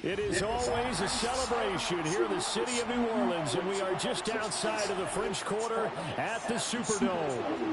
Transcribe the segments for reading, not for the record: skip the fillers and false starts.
It is always a celebration here in the city of New Orleans, and we are just outside of the French Quarter at the Superdome.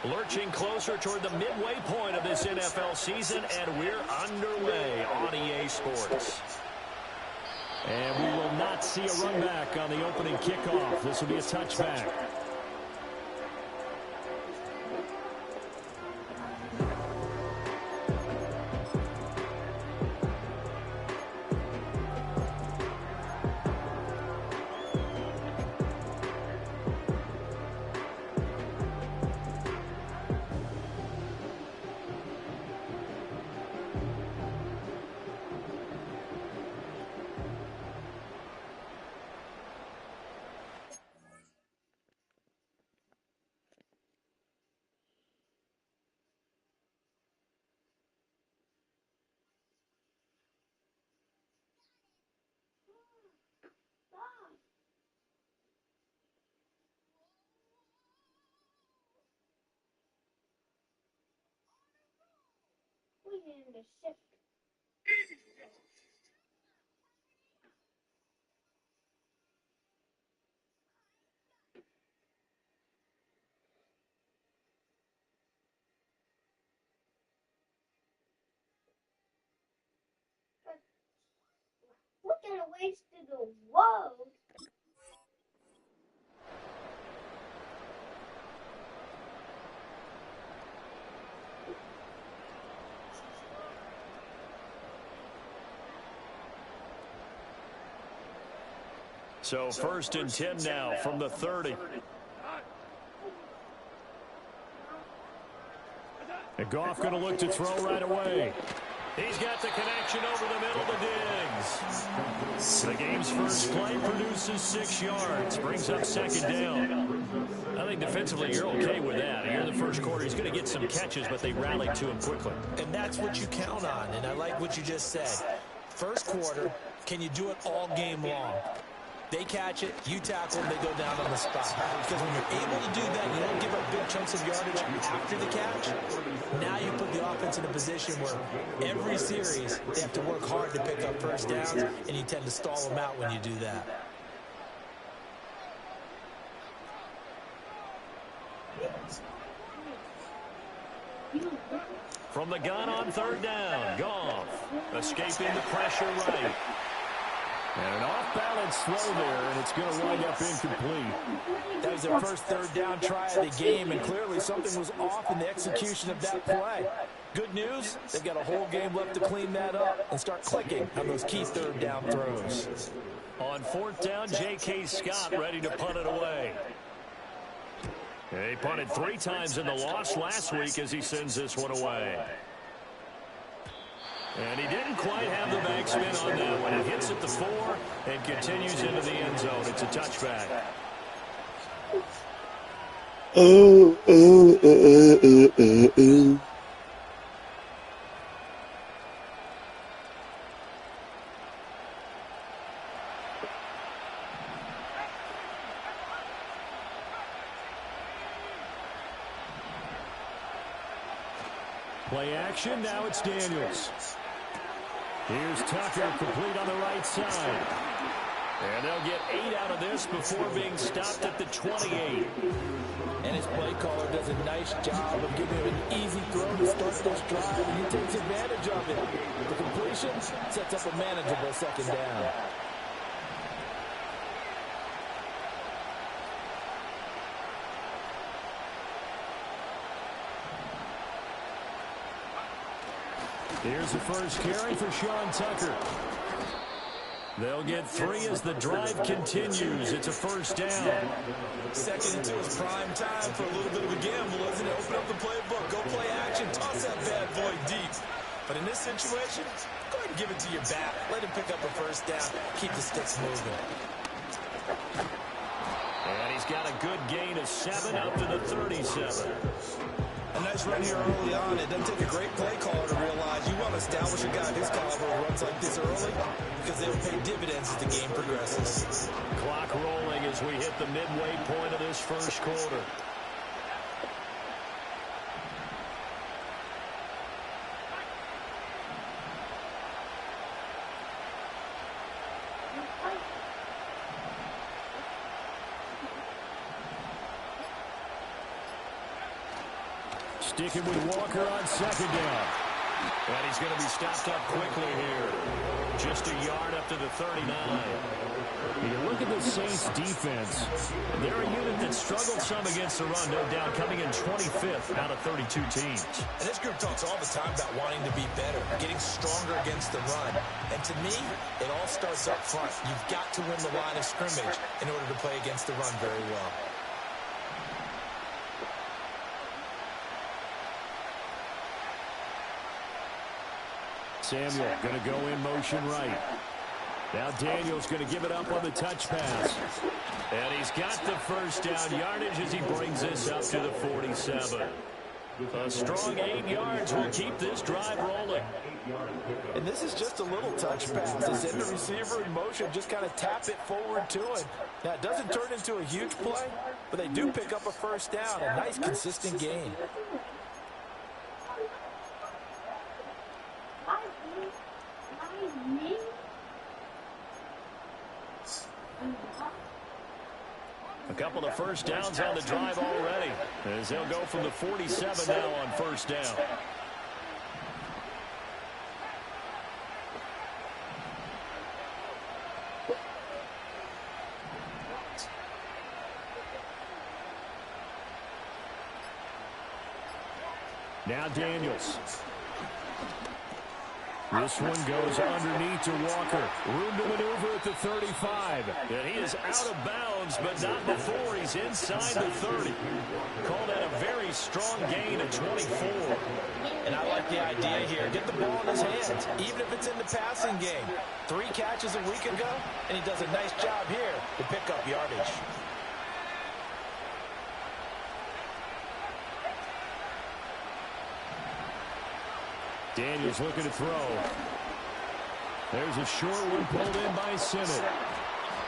Lurching closer toward the midway point of this NFL season, and we're underway on EA Sports. And we will not see a run back on the opening kickoff. This will be a touchback. What kind of waste to the world? So 1st and 10 now from the 30. And Goff going to look to throw right away. He's got the connection over the middle to Diggs. The game's first play produces 6 yards. Brings up 2nd down. I think defensively you're okay with that. Here in the first quarter, he's going to get some catches, but they rallied to him quickly. And that's what you count on, and I like what you just said. First quarter, can you do it all game long? They catch it, you tackle them, they go down on the spot. Because when you're able to do that, you don't give up big chunks of yardage after the catch. Now you put the offense in a position where every series they have to work hard to pick up first downs, and you tend to stall them out when you do that. From the gun on 3rd down, Goff escaping the pressure right. And an off-balance throw there, and it's going to wind up incomplete. That was their first 3rd down try of the game, and clearly something was off in the execution of that play. Good news, they've got a whole game left to clean that up and start clicking on those key 3rd down throws. On 4th down, J.K. Scott ready to punt it away. He punted 3 times in the loss last week as he sends this one away. And he didn't quite have the backspin on that one. It hits at the 4 and continues into the end zone. It's a touchback. Play action. Now it's Daniels. Here's Tucker, complete on the right side. And they'll get 8 out of this before being stopped at the 28. And his play caller does a nice job of giving him an easy throw to start this drive, and he takes advantage of it. The completion sets up a manageable 2nd down. Here's the first carry for Sean Tucker. They'll get 3 as the drive continues. It's a first down. 2nd and 2 is prime time for a little bit of a gamble, isn't it? Open up the playbook, go play action, toss that bad boy deep. But in this situation, go ahead and give it to your back. Let him pick up a first down. Keep the sticks moving. And he's got a good gain of 7 up to the 37. A nice run here early on. It doesn't take a great play caller to realize you want to establish a guy of his caliber who runs like this early because they'll pay dividends as the game progresses. Clock rolling as we hit the midway point of this first quarter. Sticking with Walker on 2nd down. And he's going to be stopped up quickly here. Just a yard up to the 39. You look at the Saints defense. They're a unit that struggled some against the run, no doubt, coming in 25th out of 32 teams. And this group talks all the time about wanting to be better, getting stronger against the run. And to me, it all starts up front. You've got to win the line of scrimmage in order to play against the run very well. Samuel going to go in motion right. Now Daniel's going to give it up on the touch pass. And he's got the first down yardage as he brings this up to the 47. A strong 8 yards will keep this drive rolling. And this is just a little touch pass. They send the receiver in motion, just kind of tap it forward to him. Now, it doesn't turn into a huge play, but they do pick up a first down. A nice, consistent gain. A couple of first downs on the drive already, as they'll go from the 47 now on first down. Now Daniels. This one goes underneath to Walker. Room to maneuver at the 35. And he is out of bounds, but not before he's inside the 30. Call that a very strong gain of 24. And I like the idea here. Get the ball in his hands, even if it's in the passing game. 3 catches a week ago, and he does a nice job here to pick up yardage. Daniels looking to throw. There's a short one pulled in by Simmons.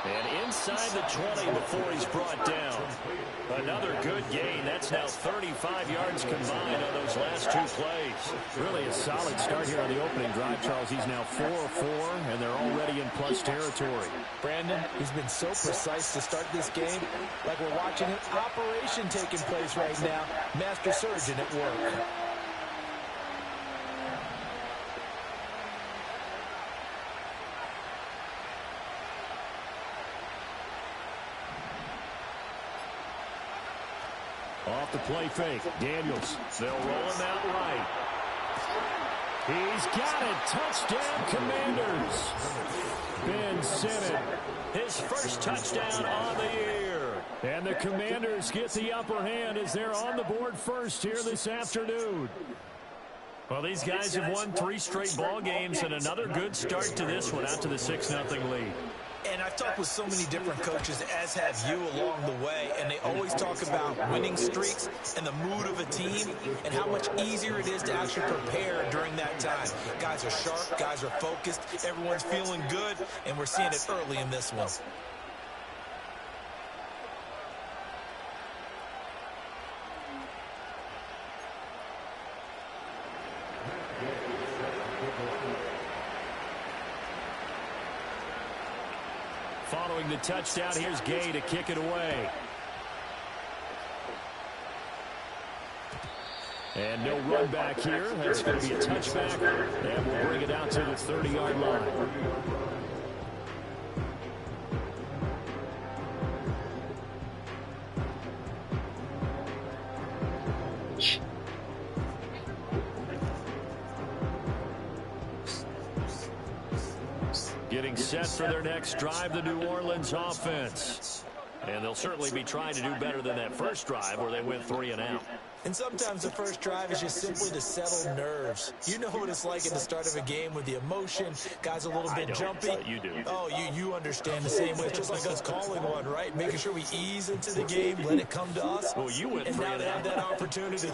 And inside the 20 before he's brought down. Another good gain. That's now 35 yards combined on those last 2 plays. Really a solid start here on the opening drive, Charles. He's now 4 of 4, and they're already in plus territory. Brandon, he's been so precise to start this game, like we're watching an operation taking place right now. Master surgeon at work. Off the play fake. Daniels. They'll roll him out right. He's got it. Touchdown, Commanders. Ben Simmons. His first touchdown on the year. And the Commanders get the upper hand as they're on the board first here this afternoon. Well, these guys have won 3 straight ball games and another good start to this one out to the 6-0 lead. And I've talked with so many different coaches, as have you along the way, and they always talk about winning streaks and the mood of a team and how much easier it is to actually prepare during that time. Guys are sharp, guys are focused, everyone's feeling good, and we're seeing it early in this one. Following the touchdown, here's Gay to kick it away. And no run back here. That's going to be a touchback. And we'll bring it out to the 30-yard line. Getting set for their next drive, the New Orleans offense. And they'll certainly be trying to do better than that first drive where they went 3 and out. And sometimes the first drive is just simply to settle nerves. You know what it's like at the start of a game with the emotion. Guys a little bit jumpy. You do. Oh, you understand the same way. It's just like us calling one, right? Making sure we ease into the game, let it come to us. Well, you went and 3 now and they out. have that opportunity.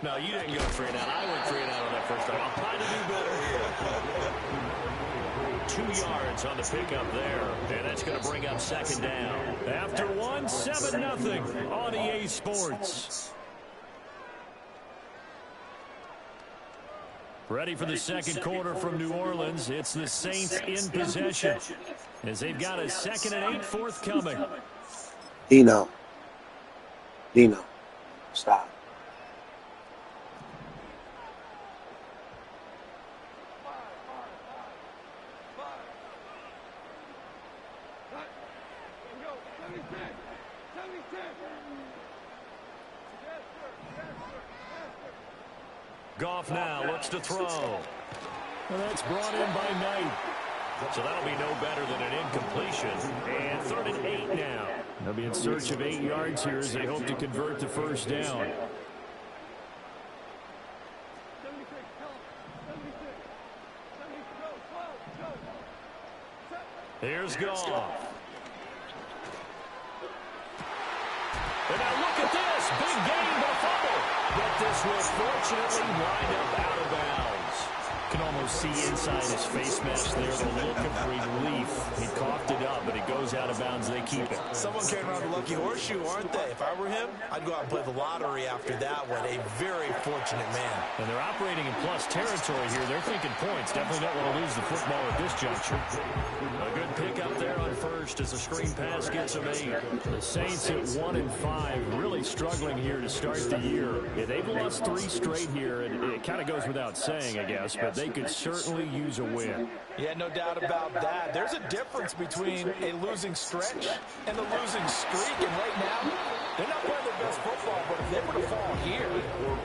No, you didn't go 3 and out. I went 3 and out on that first drive. I'll try to do better here. 2 yards on the pickup there. And that's going to bring up second down. After 1, 7-0 on EA Sports. Ready for the second quarter from New Orleans. It's the Saints in possession as they've got a 2nd and 8 forthcoming. Dino, stop. Goff now looks to throw. And that's brought in by Knight. So that'll be no better than an incompletion. And 3rd and 8 now. They'll be in search of 8 yards here as they hope to convert the first down. Here's Goff. And now look at this. Big game, but a fumble. But this will fortunately wind up out of bounds. You can almost see inside his face mask there the look of relief. He coughed it up, but it goes out of bounds. They keep it. Someone came around the lucky horseshoe, aren't they? If I were him, I'd go out and play the lottery after that one. A very fortunate man. And they're operating in plus territory here. They're thinking points. Definitely don't want to lose the football at this juncture. A good pickup there on first as the screen pass gets them 8. The Saints at 1 and 5, really struggling here to start the year. Yeah, they've lost 3 straight here, and it kind of goes without saying, I guess, but they could certainly use a win. Yeah, no doubt about that. There's a difference between a losing stretch and a losing streak, and right now, they're not playing their best football, but if they were to fall here,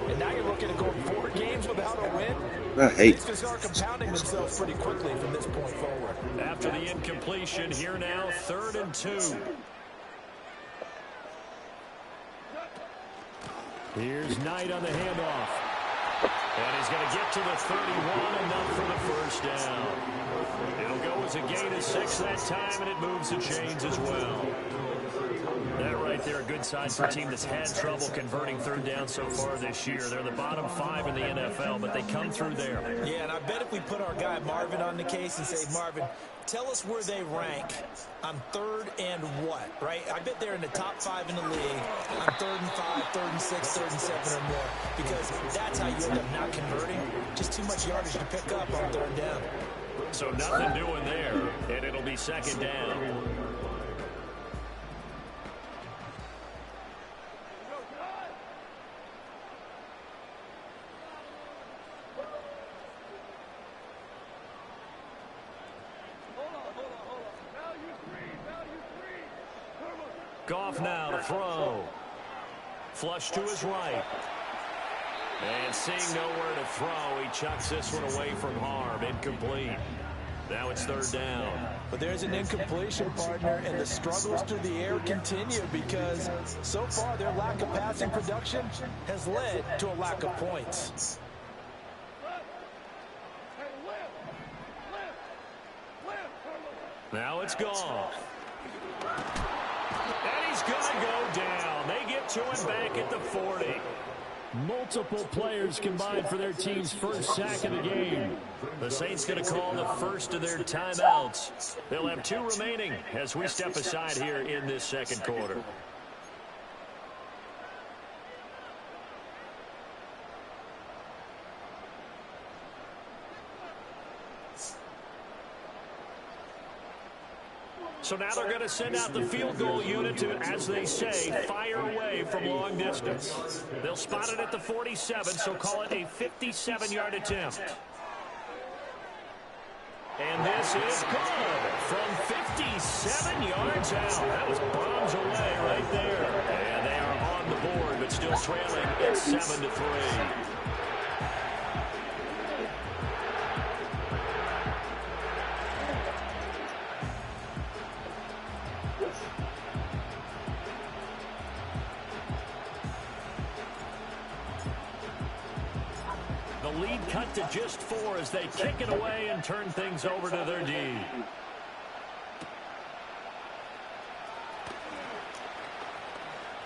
and now you're looking at going 4 games without a win, it's going to start compounding themselves pretty quickly from this point forward. After the incompletion, here now, 3rd and 2. Here's Knight on the handoff. And he's going to get to the 31, enough for the first down. It'll go as a gain of 6 that time, and it moves the chains as well. That right there, a good sign for a team that's had trouble converting 3rd down so far this year. They're the bottom 5 in the NFL, but they come through there. Yeah, and I bet if we put our guy Marvin on the case and say, Marvin, tell us where they rank on 3rd and what, right? I bet they're in the top 5 in the league on 3rd and 5, 3rd and 6, 3rd and 7 or more, because that's how you end up not converting. Just too much yardage to pick up on 3rd down. So nothing doing there, and it'll be 2nd down. Goff now to throw. Flush to his right. And seeing nowhere to throw, he chucks this one away from harm. Incomplete. Now it's 3rd down. But there's an incompletion, partner, and the struggles through the air continue because so far their lack of passing production has led to a lack of points. Now it's Goff. And he's going to go down. They get to him back at the 40. Multiple players combined for their team's first sack of the game. The Saints going to call the first of their timeouts. They'll have 2 remaining as we step aside here in this second quarter. So now they're going to send out the field goal unit to, as they say, fire away from long distance. They'll spot it at the 47, so call it a 57-yard attempt. And this is good from 57 yards out. That was bombs away right there. And they are on the board, but still trailing at 7-3. lead cut to just 4 as they kick it away and turn things over to their D.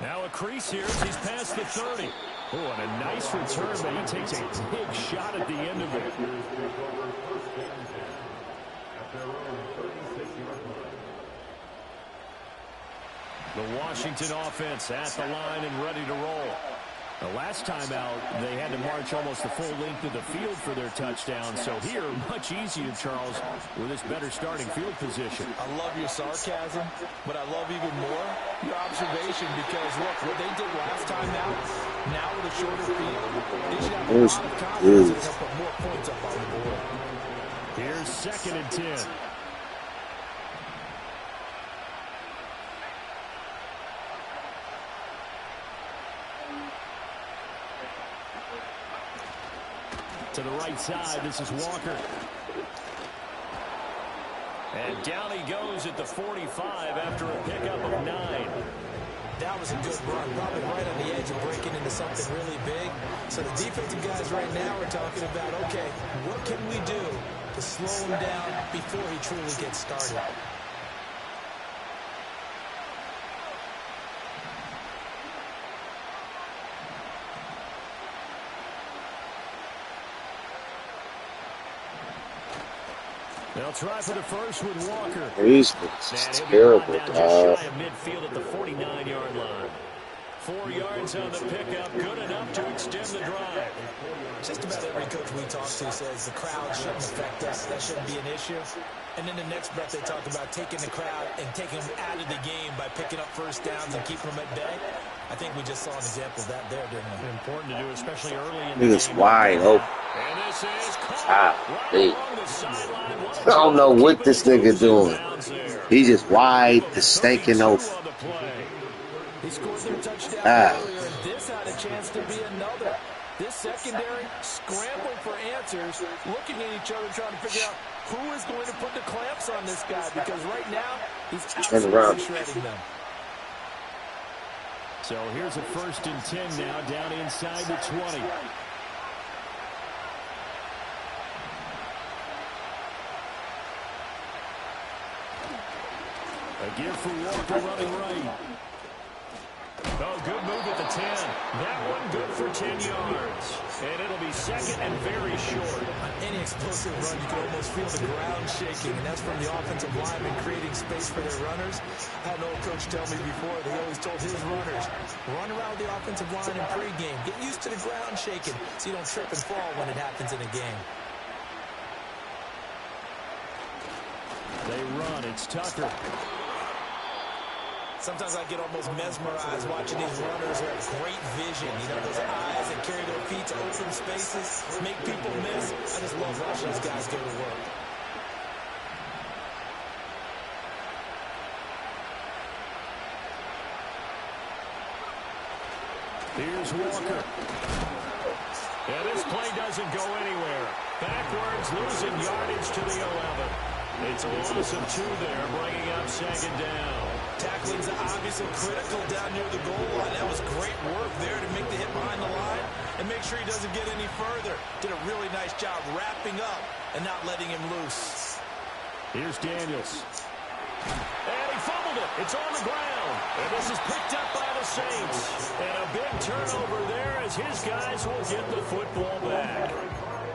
Now a crease here as he's past the 30. Oh, and a nice return, but he takes a big shot at the end of it. The Washington offense at the line and ready to roll. The last time out, they had to march almost the full length of the field for their touchdown. So here, much easier, Charles, with this better starting field position. I love your sarcasm, but I love even more your observation because, look, what they did last time out, now with a shorter field, they should have a lot of confidence to put more points up on the board. Here's 2nd and 10. To the right side, this is Walker. And down he goes at the 45 after a pickup of 9. That was a good run, probably right on the edge of breaking into something really big. So the defensive guys right now are talking about, okay, what can we do to slow him down before he truly gets started? They'll try for the first with Walker. He's terrible, just shy of midfield at the 49-yard line. 4 yards on the pickup, good enough to extend the drive. Just about every coach we talk to says the crowd shouldn't affect us. That shouldn't be an issue. And then the next breath they talk about taking the crowd and taking them out of the game by picking up first downs and keeping them at bay. I think we just saw an example of that there, didn't we? Important to do, especially early in the Nigga's game. wide open. And this is caught right along the sideline. I don't know what this nigga doing. He's just wide, the stinking open. He scored their touchdown earlier, and this had a chance to be another. This secondary scrambling for answers, looking at each other, trying to figure out who is going to put the clamps on this guy, because right now he's absolutely shredding them. So here's a 1st and 10 now, down inside the 20. A gear for Walker running right. Oh, good move at the 10. That one good for 10 yards. And it'll be 2nd and very short. On any explosive run, you can almost feel the ground shaking, and that's from the offensive linemen creating space for their runners. I had an old coach tell me before, they always told his runners, run around the offensive line in pregame. Get used to the ground shaking so you don't trip and fall when it happens in a game. They run. It's Tucker. Sometimes I get almost mesmerized watching these runners who have great vision. You know, those eyes that carry their feet to open spaces, make people miss. I just love watching these guys go to work. Here's Walker. And this play doesn't go anywhere. Backwards, losing yardage to the 11. It's a loss of 2 there, bringing up 2nd down. Tackling's obviously critical down near the goal line. That was great work there to make the hit behind the line and make sure he doesn't get any further. Did a really nice job wrapping up and not letting him loose. Here's Daniels. And he fumbled it. It's on the ground. And this is picked up by the Saints. And a big turnover there as his guys will get the football back.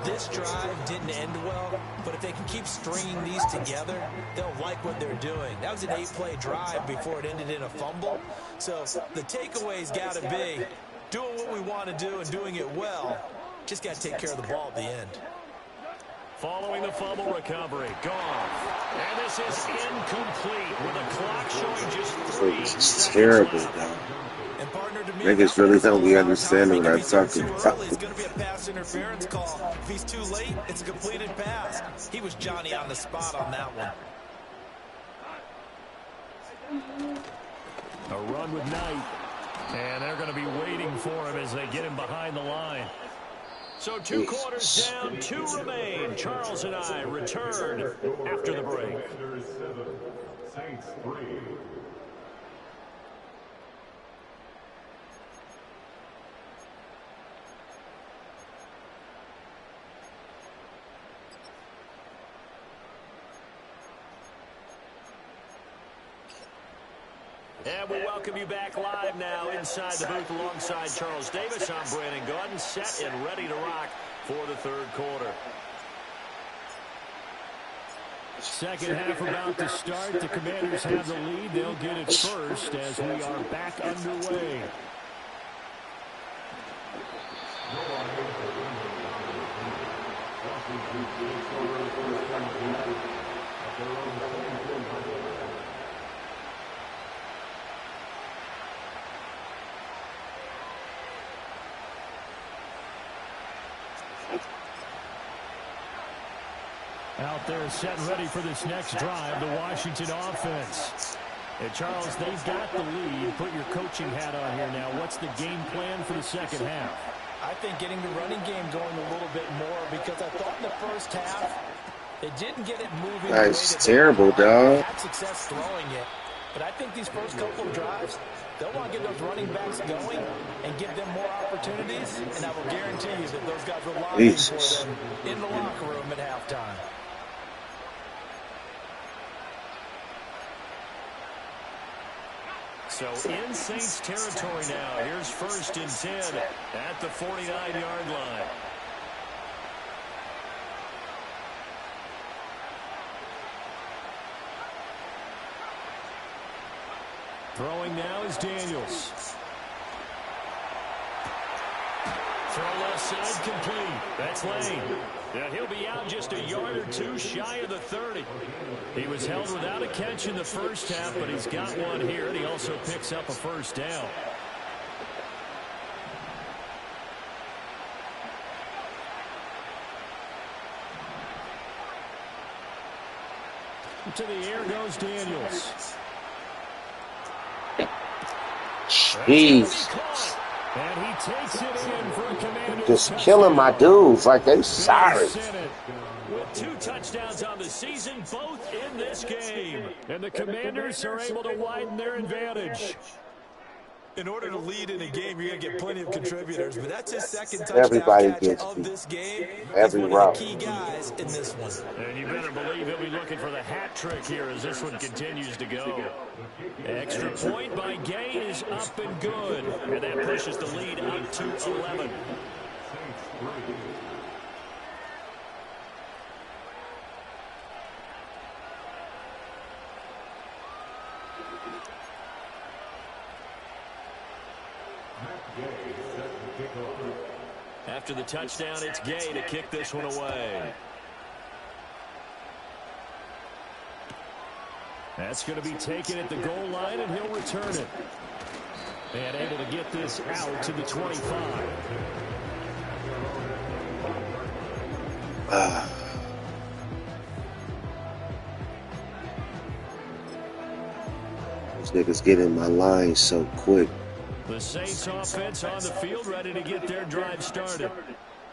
This drive didn't end well, but if they can keep stringing these together, they'll like what they're doing. That was an 8-play drive before it ended in a fumble. So the takeaway's got to be doing what we want to do and doing it well. Just got to take care of the ball at the end. Following the fumble recovery, Goff. And this is incomplete with a clock showing just 3 This is seconds terrible, left. though. And partner, to me, Niggas really don't be understanding what I'm talking about. It's going to be a pass interference call. If he's too late, it's a completed pass. He was Johnny on the spot on that one. A run with Knight. And they're going to be waiting for him as they get him behind the line. So 2 quarters down, 2 remain. Charles and I return after the break. And we welcome you back live now inside the booth alongside Charles Davis. I'm Brandon Gordon, set and ready to rock for the third quarter. Second half about to start. The Commanders have the lead. They'll get it first as we are back underway. Out there set and ready for this next drive, the Washington offense. And Charles, they've got the lead. Put your coaching hat on here now. What's the game plan for the second half? I think getting the running game going a little bit more, because I thought in the first half they didn't get it moving. That's terrible, dog. They had success throwing it, but I think these first couple of drives, they'll want to get those running backs going and give them more opportunities, and I will guarantee you that those guys will lobby for them in the locker room at halftime. So in Saints territory now. Here's 1st and 10 at the 49-yard line. Throwing now is Daniels. Throw left side complete. That's Lane. Now he'll be out just a yard or two shy of the 30. He was held without a catch in the first half, but he's got one here, and he also picks up a first down. To the air goes Daniels. Jeez. And he takes it in for a Commanders. Just killing my dudes like they sorry. With 2 touchdowns on the season, both in this game. And the Commanders are able to widen their advantage. In order to lead in a game, you're going to get plenty of contributors, but that's his second touchdown catch of this game. He's one of the key guys in this one. And you better believe he'll be looking for the hat trick here as this one continues to go. Extra point by Gay is up and good. And that pushes the lead up to 11. After the touchdown, it's Gay to kick this one away. That's going to be taken at the goal line, and he'll return it. And able to get this out to the 25. Those niggas get in my line so quick. The Saints offense on the field ready to get their drive started.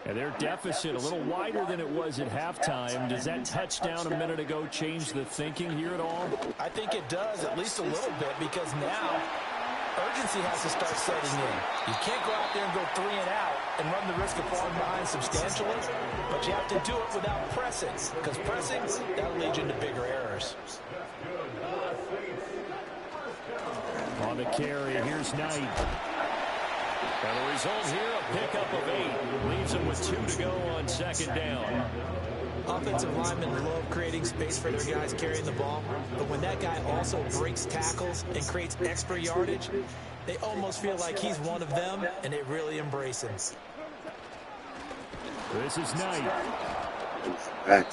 And their deficit a little wider than it was at halftime. Does that touchdown a minute ago change the thinking here at all? I think it does, at least a little bit, because now urgency has to start setting in. You can't go out there and go 3 and out and run the risk of falling behind substantially, but you have to do it without pressing, because pressing, that'll lead you into bigger errors. On the carry, here's Knight. And the result here, a pickup of 8. Leaves him with 2 to go on second down. Offensive linemen love creating space for their guys carrying the ball, but when that guy also breaks tackles and creates extra yardage, they almost feel like he's one of them, and they really embrace him. This is Knight. And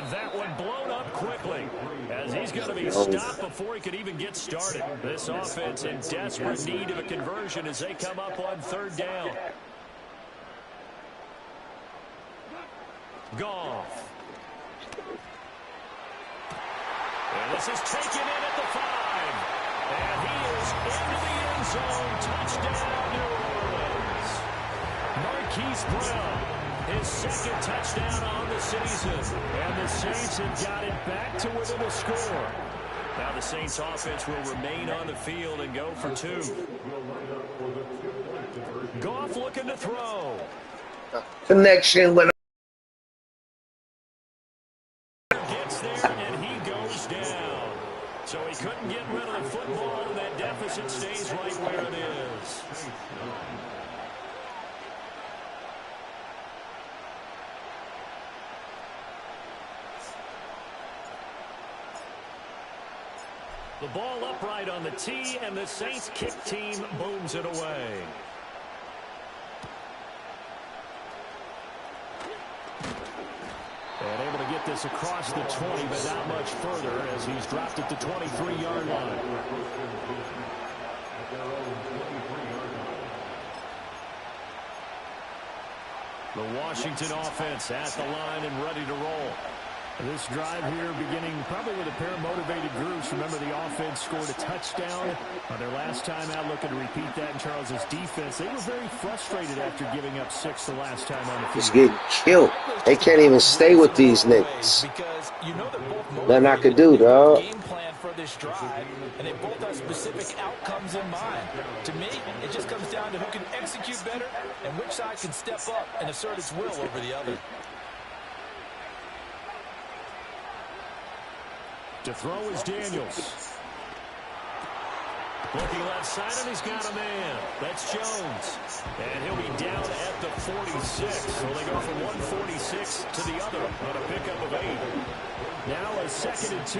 that one blown up quickly, as he's going to be stopped before he could even get started. This offense in desperate need of a conversion as they come up on third down. Goff. And this is taken in at the 5. And he is into the end zone. Touchdown, New Orleans. Marquise Brown. His second touchdown on the season. And the Saints have got it back to within a score. Now the Saints offense will remain on the field and go for 2. Goff looking to throw. Connection with Gets there and he goes down. So he couldn't get rid of the football, and that deficit The ball upright on the tee, and the Saints kick team booms it away. And able to get this across the 20, but not much further as he's dropped at the 23-yard line. The Washington offense at the line and ready to roll. This drive here beginning probably with a pair of motivated groups. Remember, the offense scored a touchdown on their last time out. Looking to repeat that in Charles's defense. They were very frustrated after giving up 6 the last time on the field. Just getting killed. They can't even stay with these niggas. Nothing I could do, dog. Game plan for this drive, and they both have specific outcomes in mind. To me, it just comes down to who can execute better and which side can step up and assert its will over the other. To throw is Daniels. Looking left side, and he's got a man. That's Jones. And he'll be down at the 46. So they go from 146 to the other on a pickup of 8. Now a 2nd and 2.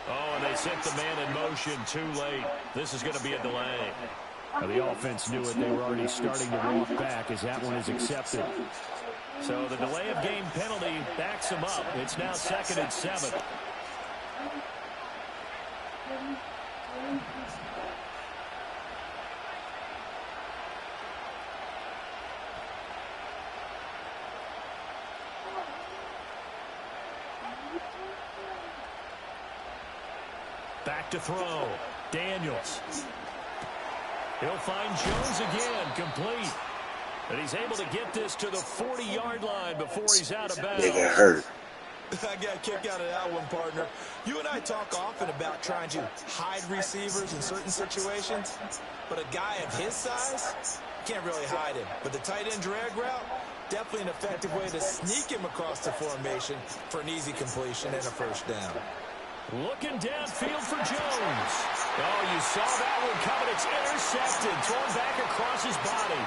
Oh, and they sent the man in motion too late. This is going to be a delay. Now, the offense knew it. They were already starting to walk back as that one is accepted. So the delay of game penalty backs them up. It's now 2nd and 7. Back to throw. Daniels. He'll find Jones again, complete. And he's able to get this to the 40-yard line before he's out of bounds. Nigga hurt. I got a kick out of that one, partner. You and I talk often about trying to hide receivers in certain situations, but a guy of his size can't really hide him. But the tight end drag route, definitely an effective way to sneak him across the formation for an easy completion and a first down. Looking downfield for Jones. Oh, you saw that one coming. It's intercepted. Thrown back across his body.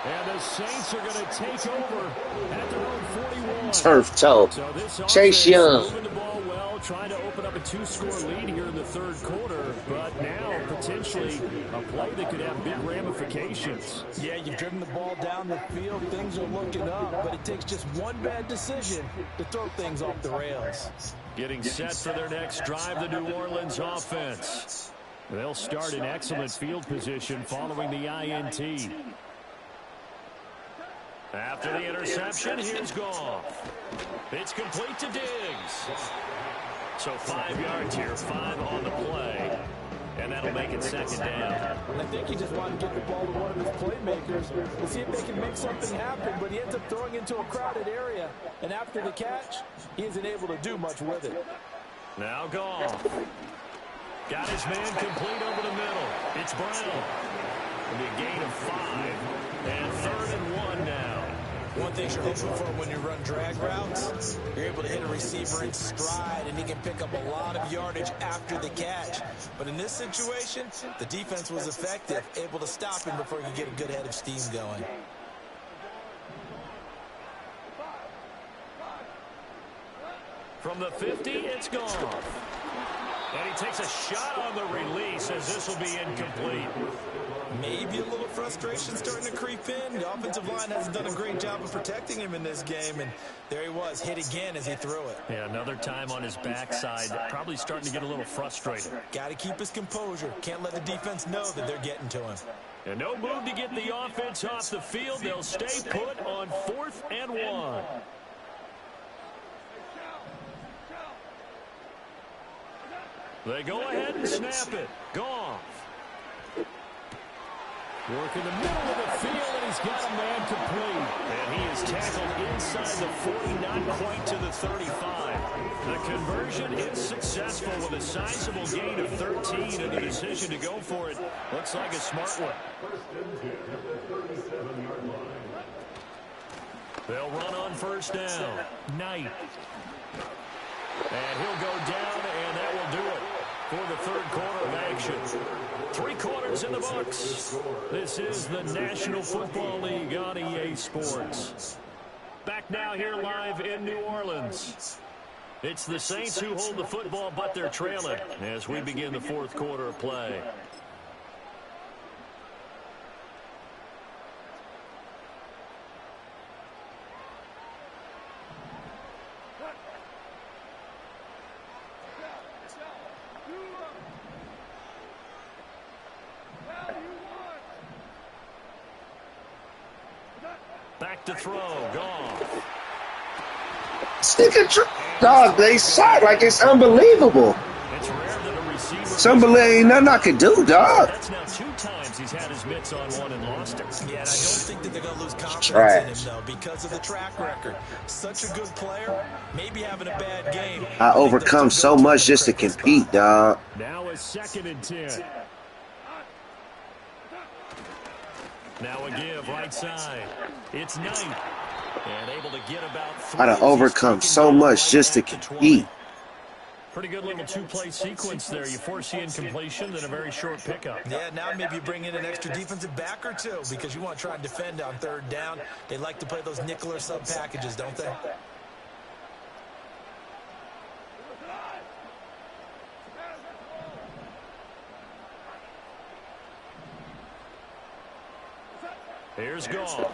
And the Saints are going to take over at their own 41. Turf toe. So this Chase Young. moving the ball well, trying to open up a 2-score lead here in the 3rd quarter, but now potentially a play that could have big ramifications. Yeah, you've driven the ball down the field. Things are looking up, but it takes just one bad decision to throw things off the rails. Getting set for their next drive, the New Orleans offense. They'll start in excellent field position following the INT. After the interception, here's Goff. It's complete to Diggs. So 5 yards here, 5 on the play. And that'll make it 2nd down. And I think he just wanted to get the ball to one of his playmakers to see if they can make something happen, but he ends up throwing into a crowded area. And after the catch, he isn't able to do much with it. Now Goff. Got his man complete over the middle. It's Brown. It'll be a gain of 5. And 3rd and 1 now. One thing you're hoping for when you run drag routes, you're able to hit a receiver in stride, and he can pick up a lot of yardage after the catch. But in this situation, the defense was effective, able to stop him before he could get a good head of steam going. From the 50, it's Goff. And he takes a shot on the release as this will be incomplete. Maybe a little frustration starting to creep in. The offensive line hasn't done a great job of protecting him in this game, and there he was, hit again as he threw it. Yeah, another time on his backside, probably starting to get a little frustrated. Got to keep his composure. Can't let the defense know that they're getting to him. And no move to get the offense off the field. They'll stay put on 4th and 1. They go ahead and snap it. Goff. Work in the middle of the field, and he's got a man complete. And he is tackled inside the 40, not quite to the 35. The conversion is successful with a sizable gain of 13, and the decision to go for it looks like a smart one. They'll run on first down. Knight. And he'll go down, and that will do it for the third quarter of action. 3 quarters in the books. This is the National Football League on EA Sports. Back now here live in New Orleans. It's the Saints who hold the football, but they're trailing as we begin the fourth quarter of play. Back to throw, Goff. Dog, they shot like it's unbelievable. It's rare that a receiver. It's unbelievable. Ain't nothing I can do, dog. That's now 2 times he's had his mitts on one and lost it. Yeah, and I don't think that they're going to lose confidence Trash. in him, though, because of the track record. Such a good player, maybe having a bad game. I overcome so much just to compete, dog. Now a 2nd and 10. Now a give right side. It's Knight. And able to get about 3. I'd overcome so much just to compete. Pretty good little 2-play sequence there. You force the incompletion, then a very short pickup. Yeah, now maybe you bring in an extra defensive back or 2 because you want to try and defend on 3rd down. They like to play those nickel or sub packages, don't they? Here's Goff.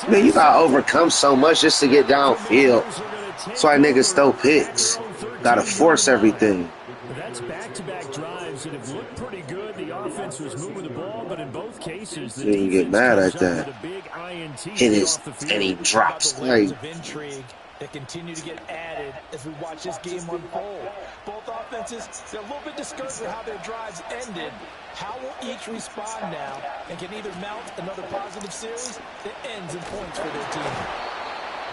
Man, you gotta overcome so much just to get downfield. That's why niggas throw picks. Gotta force everything. That's back-to-back drives that have looked pretty good. The offense was moving the ball, but in both cases, the You get mad at that. And he drops like. That continue to get added as we watch this game unfold. Both offenses, they're a little bit discouraged with how their drives ended. How will each respond now and can either mount another positive series that ends in points for their team?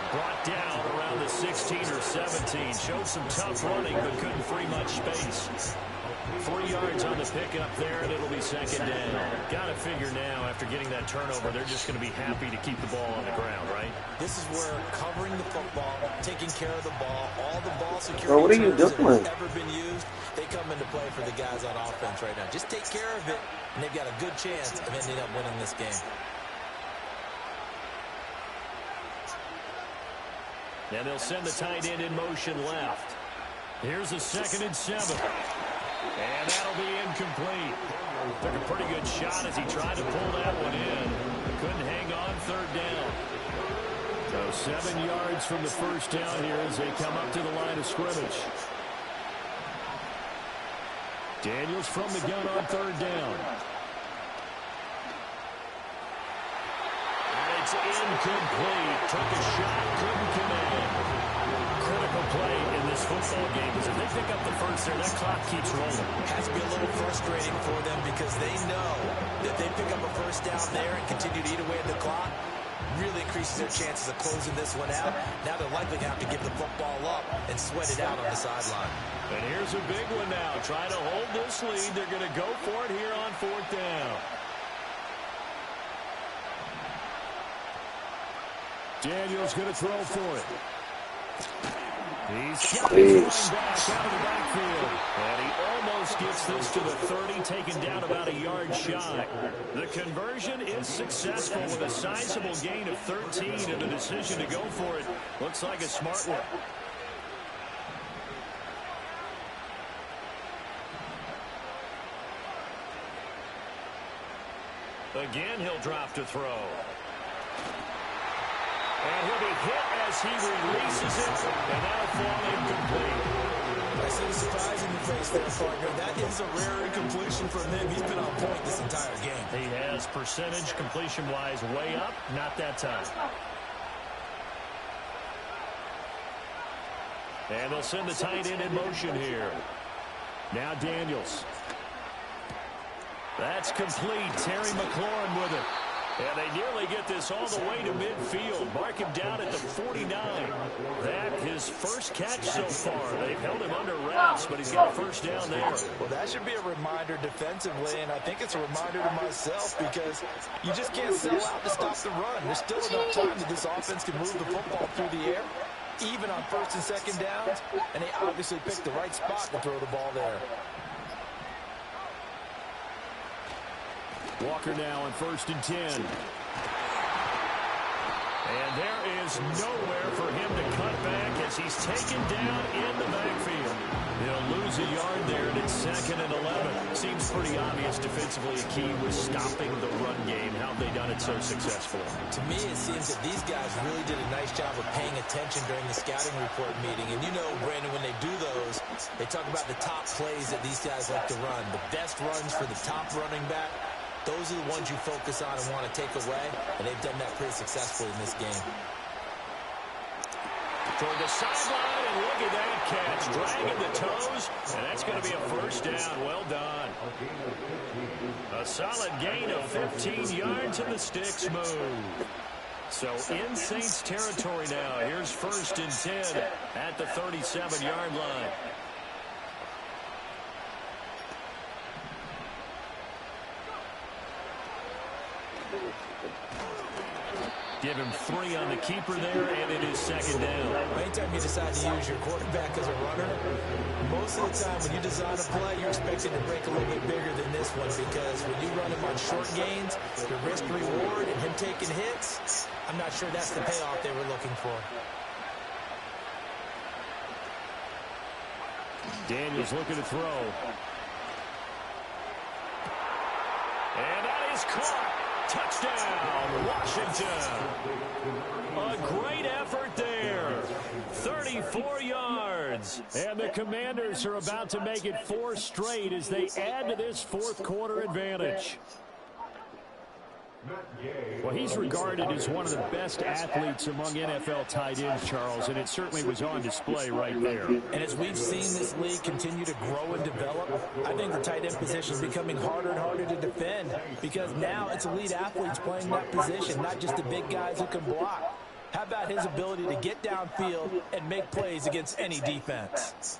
Brought down around the 16 or 17. Showed some tough running, but couldn't free much space. 3 yards on the pickup there, and it'll be 2nd down. Got to figure now, after getting that turnover, they're just going to be happy to keep the ball on the ground, right? This is where covering the football, taking care of the ball, all the ball security Bro, what are you terms that doing? have ever been used, they come into play for the guys on offense right now. Just take care of it, and they've got a good chance of ending up winning this game. And they'll send the tight end in motion left. Here's a 2nd and 7. And that'll be incomplete. Took a pretty good shot as he tried to pull that one in. Couldn't hang on 3rd down. So 7 yards from the first down here as they come up to the line of scrimmage. Daniels from the gun on 3rd down. And it's incomplete. Took a shot, couldn't connect. Critical play in this football game because if they pick up the first there, that clock keeps rolling. Has to be a little frustrating for them because they know that they pick up a first down there and continue to eat away at the clock. Really increases their chances of closing this one out. Now they're likely to have to give the football up and sweat it out on the sideline. And here's a big one now. Trying to hold this lead. They're going to go for it here on 4th down. Daniels going to throw for it. He's got his back out of the backfield. And he almost gets this to the 30, taken down about a yard shy. The conversion is successful with a sizable gain of 13, and the decision to go for it looks like a smart one. Again, he'll drop to throw. And he'll be hit as he releases it, and that'll fall incomplete. I see the surprise in your face there, partner. That is a rare incompletion from him. He's been on point this entire game. He has percentage completion-wise way up, not that time. And they'll send the tight end in motion here. Now Daniels. That's complete. Terry McLaurin with it. And they nearly get this all the way to midfield. Mark him down at the 49. That is his first catch so far. They've held him under wraps, but he's got a first down there. Well, that should be a reminder defensively, and I think it's a reminder to myself because you just can't sell out to stop the run. There's still enough time that this offense can move the football through the air, even on first and second downs, and they obviously picked the right spot to throw the ball there. Walker now on 1st and 10. And there is nowhere for him to cut back as he's taken down in the backfield. He'll lose a yard there, and it's 2nd and 11. Seems pretty obvious defensively a key was stopping the run game. How have they done it so successfully? To me, it seems that these guys really did a nice job of paying attention during the scouting report meeting. And you know, Brandon, when they do those, they talk about the top plays that these guys like to run. The best runs for the top running back. Those are the ones you focus on and want to take away, and they've done that pretty successfully in this game. Toward the sideline, and look at that catch. Dragging the toes, and that's going to be a first down. Well done. A solid gain of 15 yards, and the sticks move. So in Saints territory now. Here's 1st and 10 at the 37-yard line. Give him 3 on the keeper there, and it is 2nd down. Anytime you decide to use your quarterback as a runner, most of the time when you design a play, you're expected to break a little bit bigger than this one because when you run him on short gains, the risk-reward and him taking hits, I'm not sure that's the payoff they were looking for. Daniels looking to throw. And that is caught. Touchdown, Washington. A great effort there. 34 yards. And the Commanders are about to make it 4 straight as they add to this 4th quarter advantage. Well, he's regarded as one of the best athletes among NFL tight ends, Charles, and it certainly was on display right there. And as we've seen this league continue to grow and develop, I think the tight end position is becoming harder and harder to defend because now it's elite athletes playing that position, not just the big guys who can block. How about his ability to get downfield and make plays against any defense?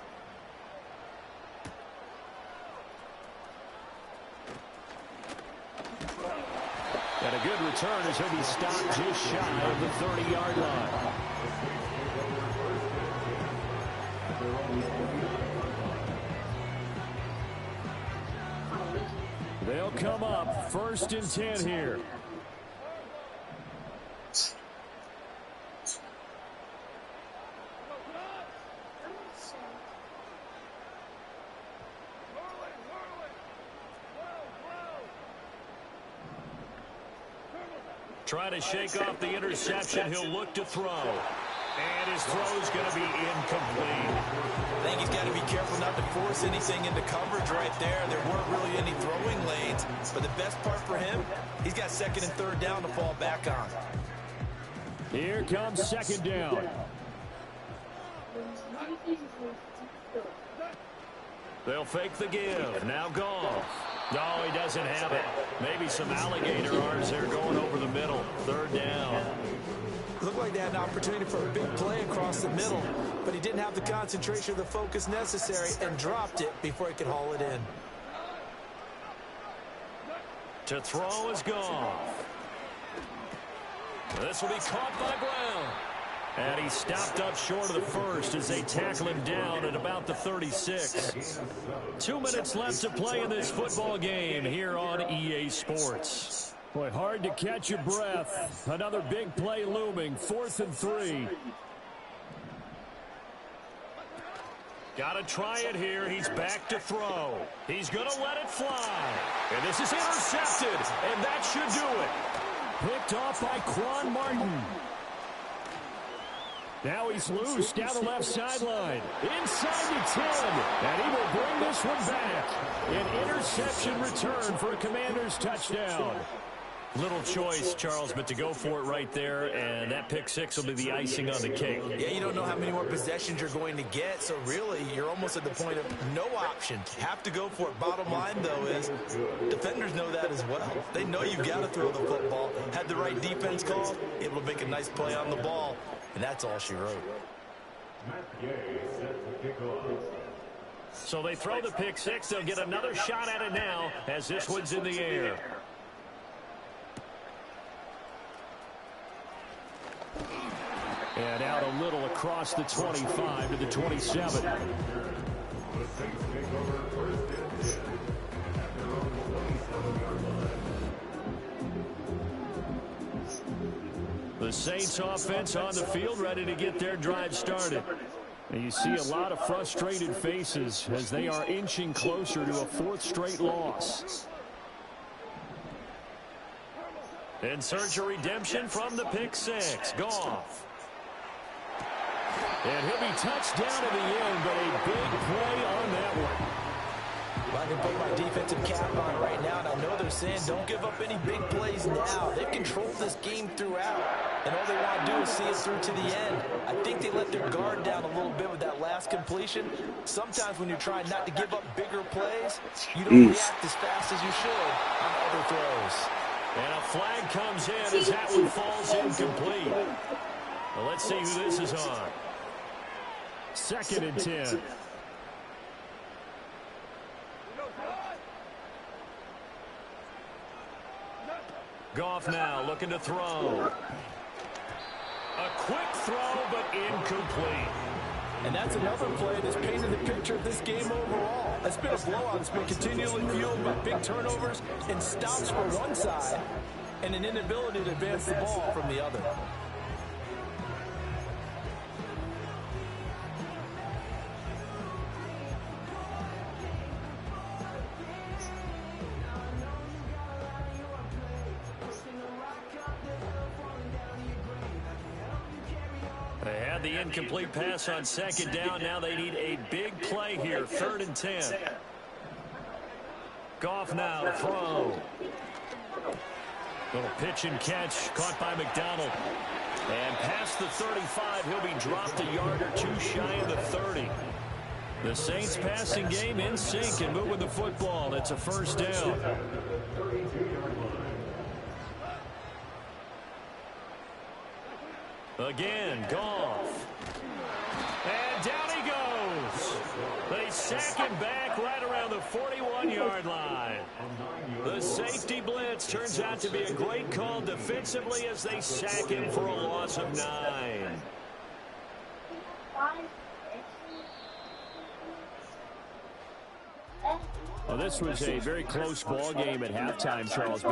And a good return as he'll be stopped just shy of the 30-yard line. They'll come up 1st and 10 here. Trying to shake off the interception. He'll look to throw. And his throw's going to be incomplete. I think he's got to be careful not to force anything into coverage right there. There weren't really any throwing lanes. But the best part for him, he's got 2nd and 3rd down to fall back on. Here comes 2nd down. They'll fake the give. Now Goff. No, he doesn't have it. Maybe some alligator arms there going over the middle. 3rd down. Looked like they had an opportunity for a big play across the middle, but he didn't have the concentration or the focus necessary and dropped it before he could haul it in. To throw is Goff. This will be caught by Brown. And he's stopped up short of the 1st as they tackle him down at about the 36. 2 minutes left to play in this football game here on EA Sports. Boy, hard to catch your breath. Another big play looming. 4th and 3. Got to try it here. He's back to throw. He's going to let it fly. And this is intercepted. And that should do it. Picked off by Quan Martin. Now he's loose down the left sideline. Inside the 10. And he will bring this one back. An interception return for a Commanders touchdown. Little choice, Charles, but to go for it right there, and that pick 6 will be the icing on the cake. Yeah, you don't know how many more possessions you're going to get, so really you're almost at the point of no option. Have to go for it. Bottom line, though, is defenders know that as well. They know you've got to throw the football. Had the right defense called, able to make a nice play on the ball, and that's all she wrote. So they throw the pick six. They'll get another shot at it now as this one's in the air. And out a little across the 25 to the 27. The Saints offense on the field ready to get their drive started. And you see a lot of frustrated faces as they are inching closer to a fourth straight loss. In search of redemption from the pick six. Goff. And he'll be touched down in the end, but a big play on that one. I can put my defensive cap on right now, and I know they're saying don't give up any big plays now. They've controlled this game throughout, and all they want to do is see it through to the end. I think they let their guard down a little bit with that last completion. Sometimes when you're trying not to give up bigger plays, you don't react as fast as you should on other throws. And a flag comes in as that one falls incomplete. Well, let's see who this is on. 2nd and 10. Goff now looking to throw. A quick throw, but incomplete. And that's another play that's painted the picture of this game overall. It's been a blowout. It's been continually fueled by big turnovers and stops for one side and an inability to advance the ball from the other. They had the incomplete pass on 2nd down. Now they need a big play here. 3rd and 10. Goff now to throw. Little pitch and catch caught by McDonald. And past the 35, he'll be dropped a yard or two shy of the 30. The Saints passing game in sync and moving the football. It's a 1st down. Again, Goff. And down he goes. They sack him back right around the 41-yard line. The safety blitz turns out to be a great call defensively as they sack him for a loss of 9. Well, this was a very close ball game at halftime, Charles. But